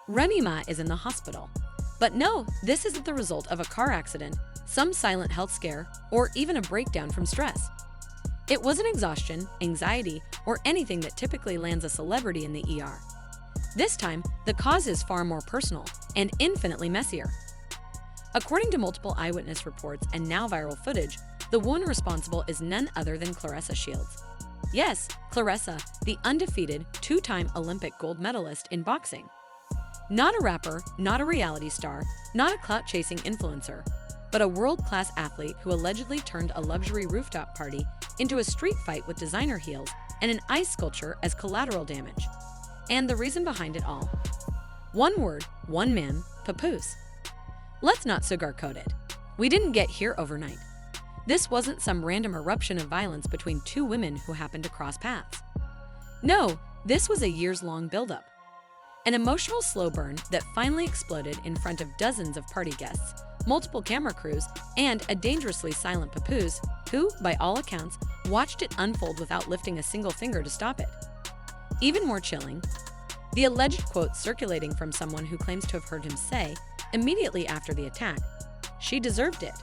Remy Ma is in the hospital. But no, this isn't the result of a car accident, some silent health scare, or even a breakdown from stress. It wasn't exhaustion, anxiety, or anything that typically lands a celebrity in the ER. This time, the cause is far more personal and infinitely messier. According to multiple eyewitness reports and now viral footage, the woman responsible is none other than Claressa Shields. Yes, Claressa, the undefeated two-time Olympic gold medalist in boxing. Not a rapper, not a reality star, not a clout-chasing influencer, but a world-class athlete who allegedly turned a luxury rooftop party into a street fight with designer heels and an ice sculpture as collateral damage. And the reason behind it all? One word, one man, Papoose. Let's not sugarcoat it. We didn't get here overnight. This wasn't some random eruption of violence between two women who happened to cross paths. No, this was a years-long buildup. An emotional slow burn that finally exploded in front of dozens of party guests, multiple camera crews, and a dangerously silent Papoose who, by all accounts, watched it unfold without lifting a single finger to stop it. Even more chilling, the alleged quote circulating from someone who claims to have heard him say, immediately after the attack, "She deserved it."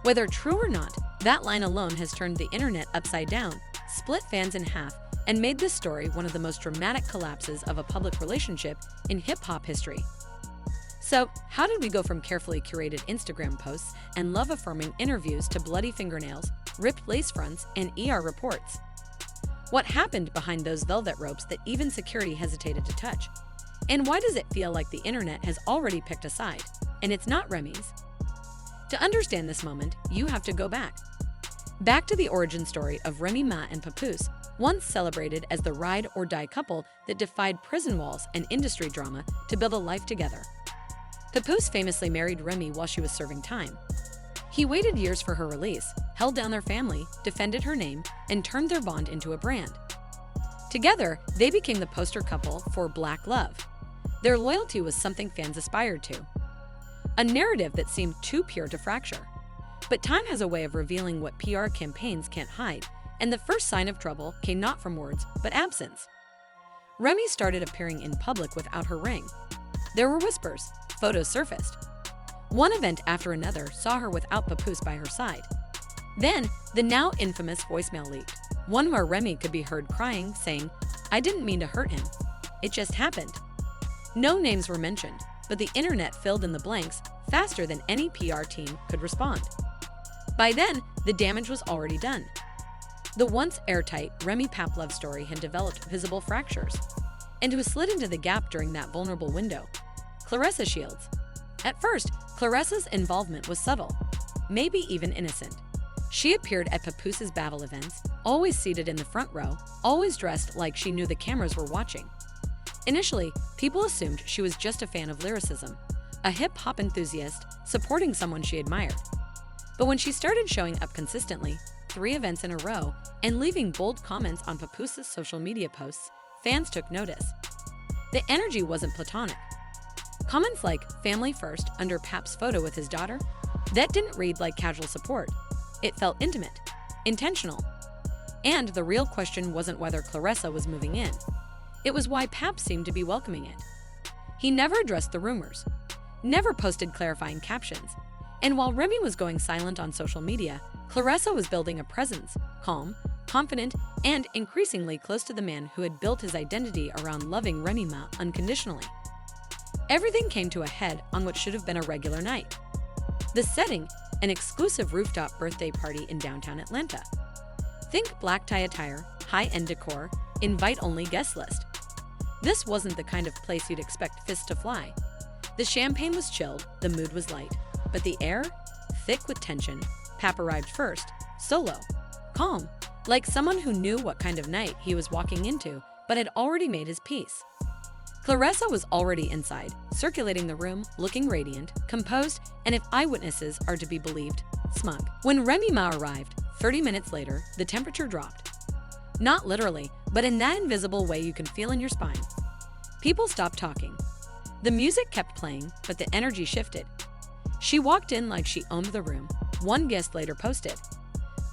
Whether true or not, that line alone has turned the internet upside down, split fans in half, and made this story one of the most dramatic collapses of a public relationship in hip-hop history. So, how did we go from carefully curated Instagram posts and love-affirming interviews to bloody fingernails, ripped lace fronts, and ER reports? What happened behind those velvet ropes that even security hesitated to touch? And why does it feel like the internet has already picked a side, and it's not Remy's? To understand this moment, you have to go back. Back to the origin story of Remy Ma and Papoose, once celebrated as the ride-or-die couple that defied prison walls and industry drama to build a life together. Papoose famously married Remy while she was serving time. He waited years for her release, held down their family, defended her name, and turned their bond into a brand. Together, they became the poster couple for Black love. Their loyalty was something fans aspired to. A narrative that seemed too pure to fracture. But time has a way of revealing what PR campaigns can't hide, and the first sign of trouble came not from words, but absence. Remy started appearing in public without her ring. There were whispers, photos surfaced. One event after another saw her without Papoose by her side. Then, the now infamous voicemail leaked, one where Remy could be heard crying, saying, "I didn't mean to hurt him. It just happened." No names were mentioned, but the internet filled in the blanks faster than any PR team could respond. By then, the damage was already done. The once airtight Remy Pap love story had developed visible fractures. And who slid into the gap during that vulnerable window? Claressa Shields. At first, Claressa's involvement was subtle, maybe even innocent. She appeared at Papoose's battle events, always seated in the front row, always dressed like she knew the cameras were watching. Initially, people assumed she was just a fan of lyricism, a hip-hop enthusiast supporting someone she admired. But when she started showing up consistently, 3 events in a row, and leaving bold comments on Papoose's social media posts, fans took notice. The energy wasn't platonic. Comments like "family first" under Pap's photo with his daughter, that didn't read like casual support. It felt intimate, intentional. And the real question wasn't whether Claressa was moving in. It was why Pap seemed to be welcoming it. He never addressed the rumors, never posted clarifying captions. And while Remy was going silent on social media, Claressa was building a presence, calm, confident, and increasingly close to the man who had built his identity around loving Remy Ma unconditionally. Everything came to a head on what should have been a regular night. The setting, an exclusive rooftop birthday party in downtown Atlanta. Think black tie attire, high-end decor, invite-only guest list. This wasn't the kind of place you'd expect fists to fly. The champagne was chilled, the mood was light, but the air? Thick with tension. Pap arrived first, solo, calm, like someone who knew what kind of night he was walking into, but had already made his peace. Claressa was already inside, circulating the room, looking radiant, composed, and if eyewitnesses are to be believed, smug. When Remy Ma arrived, 30 minutes later, the temperature dropped. Not literally, but in that invisible way you can feel in your spine. People stopped talking. The music kept playing, but the energy shifted. She walked in like she owned the room, one guest later posted.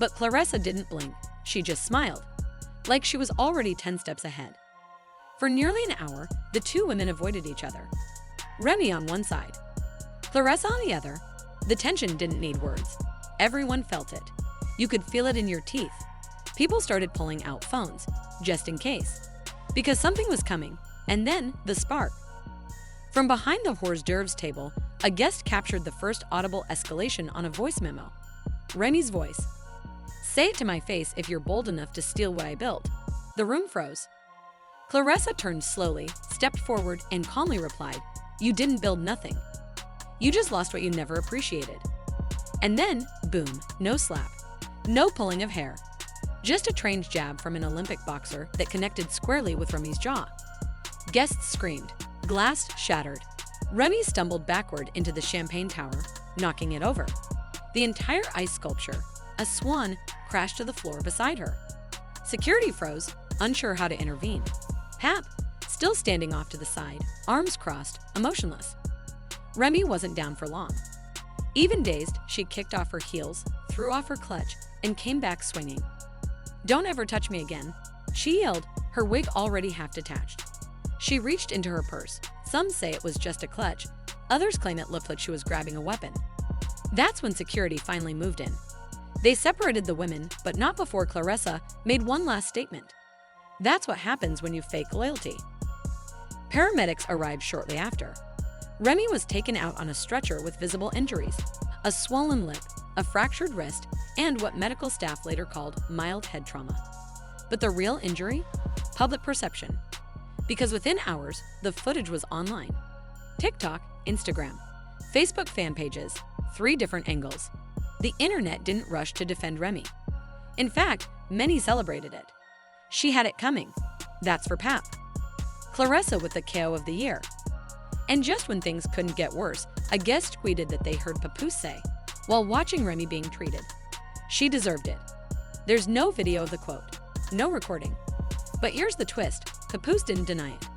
But Claressa didn't blink, she just smiled, like she was already 10 steps ahead. For nearly an hour, the two women avoided each other. Remy on one side, Claressa on the other. The tension didn't need words. Everyone felt it. You could feel it in your teeth. People started pulling out phones, just in case. Because something was coming, and then the spark. From behind the hors d'oeuvres table, a guest captured the first audible escalation on a voice memo. Remy's voice. "Say it to my face if you're bold enough to steal what I built." The room froze. Claressa turned slowly, stepped forward, and calmly replied, "You didn't build nothing. You just lost what you never appreciated." And then, boom, no slap, no pulling of hair. Just a trained jab from an Olympic boxer that connected squarely with Remy's jaw. Guests screamed. Glass shattered. Remy stumbled backward into the champagne tower, knocking it over. The entire ice sculpture, a swan, crashed to the floor beside her. Security froze, unsure how to intervene. Pap, still standing off to the side, arms crossed, emotionless. Remy wasn't down for long. Even dazed, she kicked off her heels, threw off her clutch, and came back swinging. "Don't ever touch me again," she yelled, her wig already half detached. She reached into her purse. Some say it was just a clutch. Others claim it looked like she was grabbing a weapon. That's when security finally moved in. They separated the women, but not before Claressa made one last statement. That's what happens when you fake loyalty. Paramedics arrived shortly after. Remy was taken out on a stretcher with visible injuries, a swollen lip, a fractured wrist, and what medical staff later called mild head trauma. But the real injury? Public perception. Because within hours, the footage was online. TikTok, Instagram, Facebook fan pages, 3 different angles. The internet didn't rush to defend Remy. In fact, many celebrated it. She had it coming. That's for Pap. Claressa with the KO of the year. And just when things couldn't get worse, a guest tweeted that they heard Papoose say, while watching Remy being treated, "She deserved it." There's no video of the quote, no recording. But here's the twist. Papoose didn't deny it.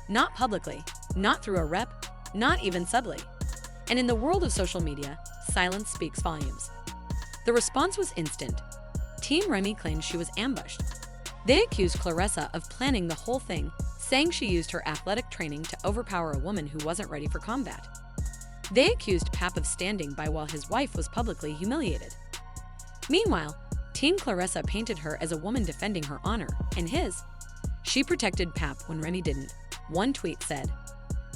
Not publicly, not through a rep, not even subtly. And in the world of social media, silence speaks volumes. The response was instant. Team Remy claimed she was ambushed. They accused Claressa of planning the whole thing, saying she used her athletic training to overpower a woman who wasn't ready for combat. They accused Pap of standing by while his wife was publicly humiliated. Meanwhile, Team Claressa painted her as a woman defending her honor and his. She protected Pap when Remy didn't. One tweet said,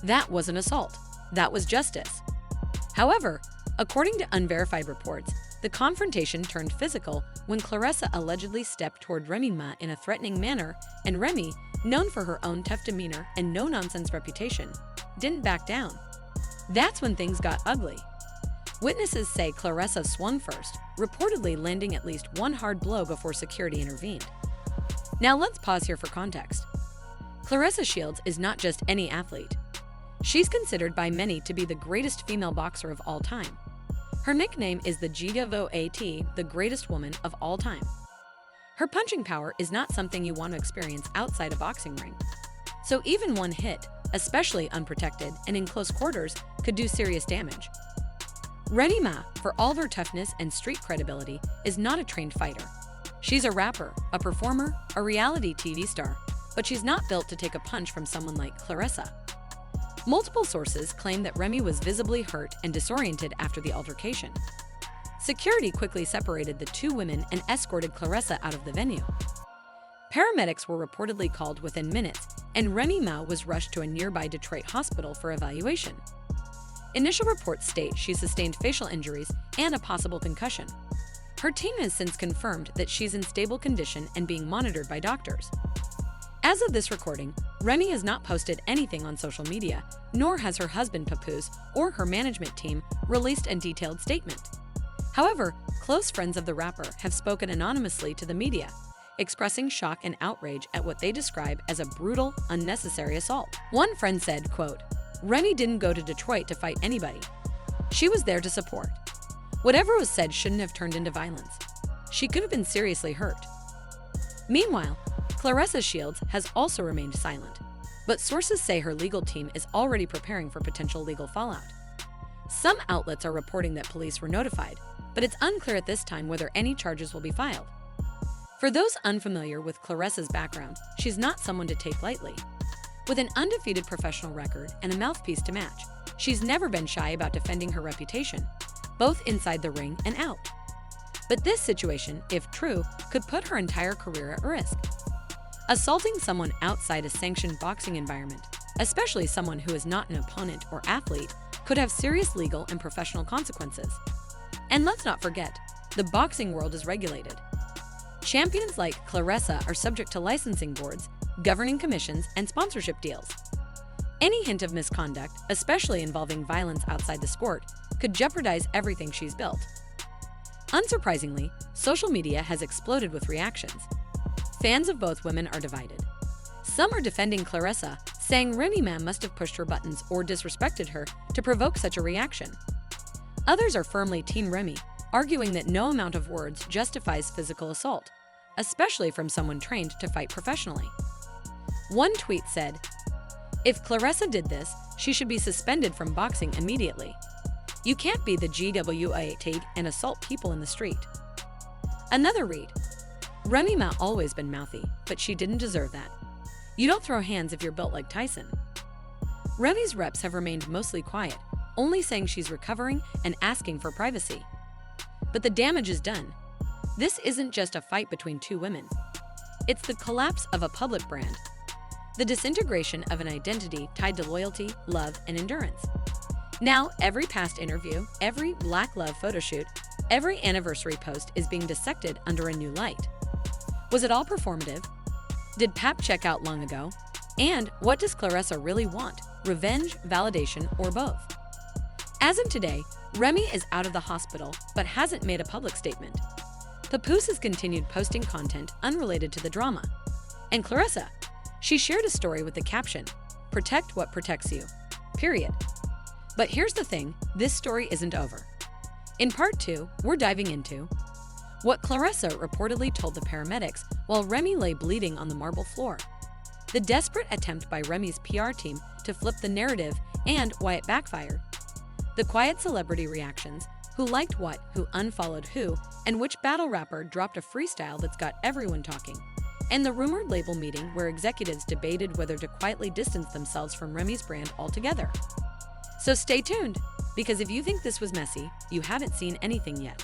"That wasn't assault. That was justice." However, according to unverified reports, the confrontation turned physical when Claressa allegedly stepped toward Remy Ma in a threatening manner, and Remy, known for her own tough demeanor and no-nonsense reputation, didn't back down. That's when things got ugly. Witnesses say Claressa swung first, reportedly landing at least one hard blow before security intervened. Now let's pause here for context. Claressa Shields is not just any athlete. She's considered by many to be the greatest female boxer of all time. Her nickname is the GWAT, the greatest woman of all time. Her punching power is not something you want to experience outside a boxing ring. So even one hit, especially unprotected and in close quarters, could do serious damage. Remy Ma, for all of her toughness and street credibility, is not a trained fighter. She's a rapper, a performer, a reality TV star, but she's not built to take a punch from someone like Claressa. Multiple sources claim that Remy was visibly hurt and disoriented after the altercation. Security quickly separated the two women and escorted Claressa out of the venue. Paramedics were reportedly called within minutes, and Remy Ma was rushed to a nearby Detroit hospital for evaluation. Initial reports state she sustained facial injuries and a possible concussion. Her team has since confirmed that she's in stable condition and being monitored by doctors. As of this recording, Remy has not posted anything on social media, nor has her husband Papoose or her management team released a detailed statement. However, close friends of the rapper have spoken anonymously to the media, expressing shock and outrage at what they describe as a brutal, unnecessary assault. One friend said, quote, "Remy didn't go to Detroit to fight anybody. She was there to support. Whatever was said shouldn't have turned into violence. She could have been seriously hurt." Meanwhile, Claressa Shields has also remained silent, but sources say her legal team is already preparing for potential legal fallout. Some outlets are reporting that police were notified, but it's unclear at this time whether any charges will be filed. For those unfamiliar with Claressa's background, she's not someone to take lightly. With an undefeated professional record and a mouthpiece to match, she's never been shy about defending her reputation, both inside the ring and out. But this situation, if true, could put her entire career at risk. Assaulting someone outside a sanctioned boxing environment, especially someone who is not an opponent or athlete, could have serious legal and professional consequences. And let's not forget, the boxing world is regulated. Champions like Claressa are subject to licensing boards, governing commissions, and sponsorship deals. Any hint of misconduct, especially involving violence outside the sport, could jeopardize everything she's built. Unsurprisingly, social media has exploded with reactions. Fans of both women are divided. Some are defending Claressa, saying Remy Ma must have pushed her buttons or disrespected her to provoke such a reaction. Others are firmly Team Remy, arguing that no amount of words justifies physical assault, especially from someone trained to fight professionally. One tweet said, "If Claressa did this, she should be suspended from boxing immediately. You can't be the GWA and assault people in the street." Another read, "Remy Ma always been mouthy, but she didn't deserve that. You don't throw hands if you're built like Tyson." Remy's reps have remained mostly quiet, only saying she's recovering and asking for privacy. But the damage is done. This isn't just a fight between two women. It's the collapse of a public brand, the disintegration of an identity tied to loyalty, love, and endurance. Now, every past interview, every Black Love photoshoot, every anniversary post is being dissected under a new light. Was it all performative? Did Pap check out long ago? And what does Claressa really want? Revenge, validation, or both? As of today, Remy is out of the hospital but hasn't made a public statement. Papoose has continued posting content unrelated to the drama. And Claressa, she shared a story with the caption, "Protect what protects you," period. But here's the thing, this story isn't over. In part 2, we're diving into what Claressa reportedly told the paramedics while Remy lay bleeding on the marble floor, the desperate attempt by Remy's PR team to flip the narrative and why it backfired, the quiet celebrity reactions, who liked what, who unfollowed who, and which battle rapper dropped a freestyle that's got everyone talking, and the rumored label meeting where executives debated whether to quietly distance themselves from Remy's brand altogether. So stay tuned, because if you think this was messy, you haven't seen anything yet.